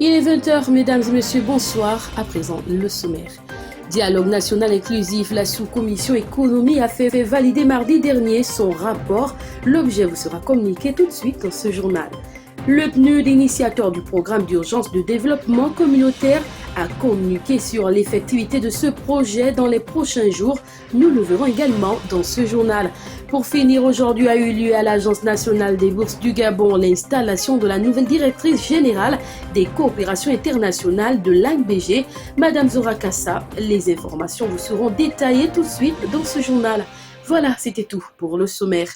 Il est 20h, mesdames et messieurs, bonsoir. À présent, le sommaire. Dialogue national inclusif, la sous-commission économie a fait valider mardi dernier son rapport. L'objet vous sera communiqué tout de suite dans ce journal. Le PNUD, initiateur du programme d'urgence de développement communautaire, a communiqué sur l'effectivité de ce projet dans les prochains jours. Nous le verrons également dans ce journal. Pour finir, aujourd'hui a eu lieu à l'Agence nationale des bourses du Gabon l'installation de la nouvelle directrice générale des coopérations internationales de l'ANBG, Madame Zora Kassa. Les informations vous seront détaillées tout de suite dans ce journal. Voilà, c'était tout pour le sommaire.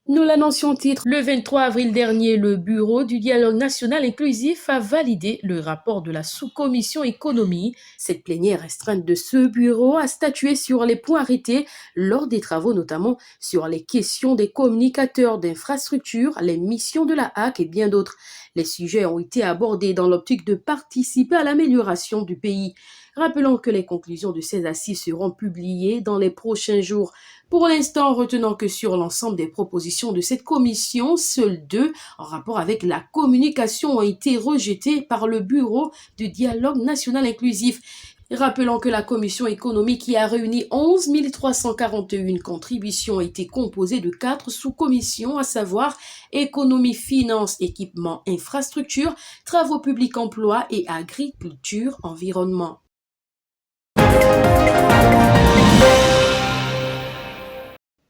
Nous l'annoncions titre. Le 23 avril dernier, le Bureau du dialogue national inclusif a validé le rapport de la sous-commission économie. Cette plénière restreinte de ce bureau a statué sur les points arrêtés lors des travaux, notamment sur les questions des communicateurs d'infrastructures, les missions de la HAC et bien d'autres. Les sujets ont été abordés dans l'optique de participer à l'amélioration du pays. Rappelons que les conclusions de ces assises seront publiées dans les prochains jours. Pour l'instant, retenons que sur l'ensemble des propositions de cette commission, seules 2 en rapport avec la communication ont été rejetées par le Bureau du dialogue national inclusif. Rappelons que la commission économique qui a réuni 11 341 contributions a été composée de 4 sous-commissions, à savoir économie, finance, équipement, infrastructure, travaux publics, emploi et agriculture, environnement.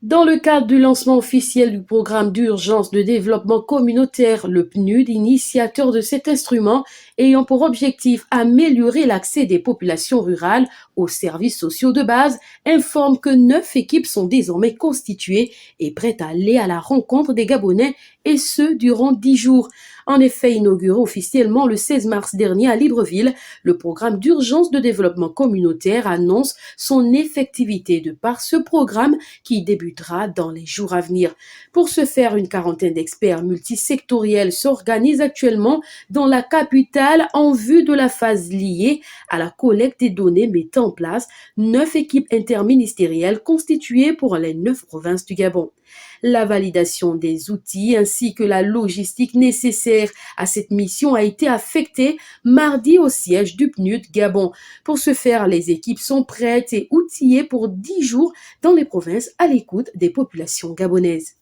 Dans le cadre du lancement officiel du programme d'urgence de développement communautaire, le PNUD, initiateur de cet instrument, ayant pour objectif améliorer l'accès des populations rurales aux services sociaux de base, informe que 9 équipes sont désormais constituées et prêtes à aller à la rencontre des Gabonais, et ce, durant 10 jours. En effet, inauguré officiellement le 16 mars dernier à Libreville, le programme d'urgence de développement communautaire annonce son effectivité de par ce programme qui débutera dans les jours à venir. Pour ce faire, une quarantaine d'experts multisectoriels s'organisent actuellement dans la capitale en vue de la phase liée à la collecte des données, mettant en place 9 équipes interministérielles constituées pour les 9 provinces du Gabon. La validation des outils ainsi que la logistique nécessaire à cette mission a été affectée mardi au siège du PNUD Gabon. Pour ce faire, les équipes sont prêtes et outillées pour 10 jours dans les provinces à l'écoute des populations gabonaises.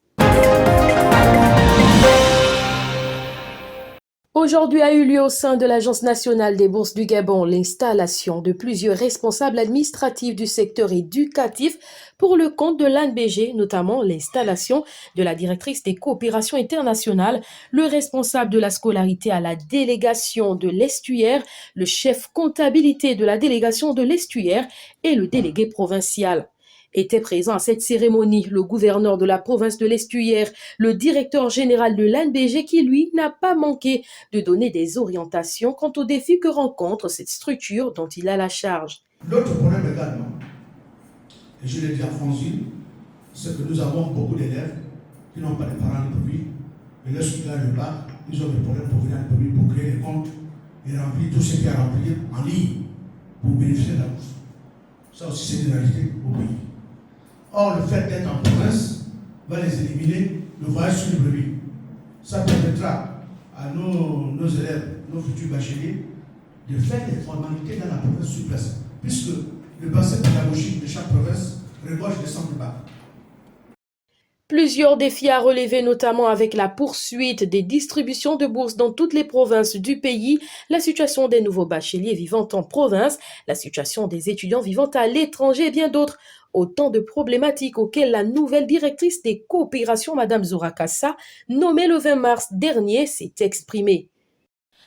Aujourd'hui a eu lieu au sein de l'Agence nationale des bourses du Gabon l'installation de plusieurs responsables administratifs du secteur éducatif pour le compte de l'ANBG, notamment l'installation de la directrice des coopérations internationales, le responsable de la scolarité à la délégation de l'Estuaire, le chef comptabilité de la délégation de l'Estuaire et le délégué provincial. Étaient présents à cette cérémonie le gouverneur de la province de l'Estuaire, le directeur général de l'ANBG qui, lui, n'a pas manqué de donner des orientations quant aux défis que rencontre cette structure dont il a la charge. L'autre problème également, et je l'ai dit à Francine, c'est que nous avons beaucoup d'élèves qui n'ont pas de parents diplômés, et lorsqu'ils gagnent le bac, ils ont des problèmes pour venir diplômés, pour créer des comptes et remplir tout ce qu'il y a à remplir en ligne pour bénéficier de la bourse. Ça aussi, c'est une réalité au pays. Or, le fait d'être en province va les éliminer le voyage sur le brevet. Ça permettra à nos élèves, nos futurs bacheliers, de faire des formalités dans la province sur place, puisque le bassin pédagogique de chaque province regorge des centres de bac. Plusieurs défis à relever, notamment avec la poursuite des distributions de bourses dans toutes les provinces du pays, la situation des nouveaux bacheliers vivant en province, la situation des étudiants vivant à l'étranger et bien d'autres. Autant de problématiques auxquelles la nouvelle directrice des coopérations, Madame Zora Kassa, nommée le 20 mars dernier, s'est exprimée.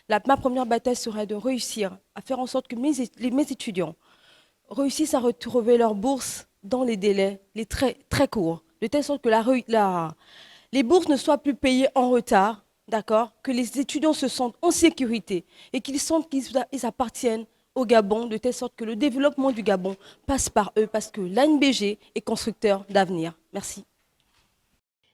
Ma première bataille serait de réussir à faire en sorte que mes étudiants réussissent à retrouver leur bourse dans les délais très, très courts, de telle sorte que les bourses ne soient plus payées en retard, d'accord, que les étudiants se sentent en sécurité et qu'ils sentent qu'ils appartiennent au Gabon, de telle sorte que le développement du Gabon passe par eux, parce que l'ANBG est constructeur d'avenir. Merci.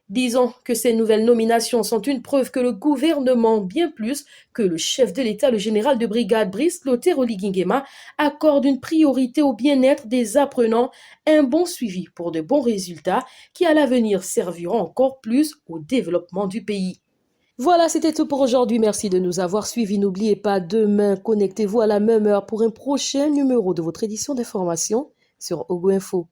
Disons que ces nouvelles nominations sont une preuve que le gouvernement, bien plus que le chef de l'État, le général de brigade Brice Clotaire Oligui-Nguema, accorde une priorité au bien-être des apprenants, un bon suivi pour de bons résultats qui à l'avenir serviront encore plus au développement du pays. Voilà, c'était tout pour aujourd'hui. Merci de nous avoir suivis. N'oubliez pas, demain, connectez-vous à la même heure pour un prochain numéro de votre édition d'information sur Ogo Info.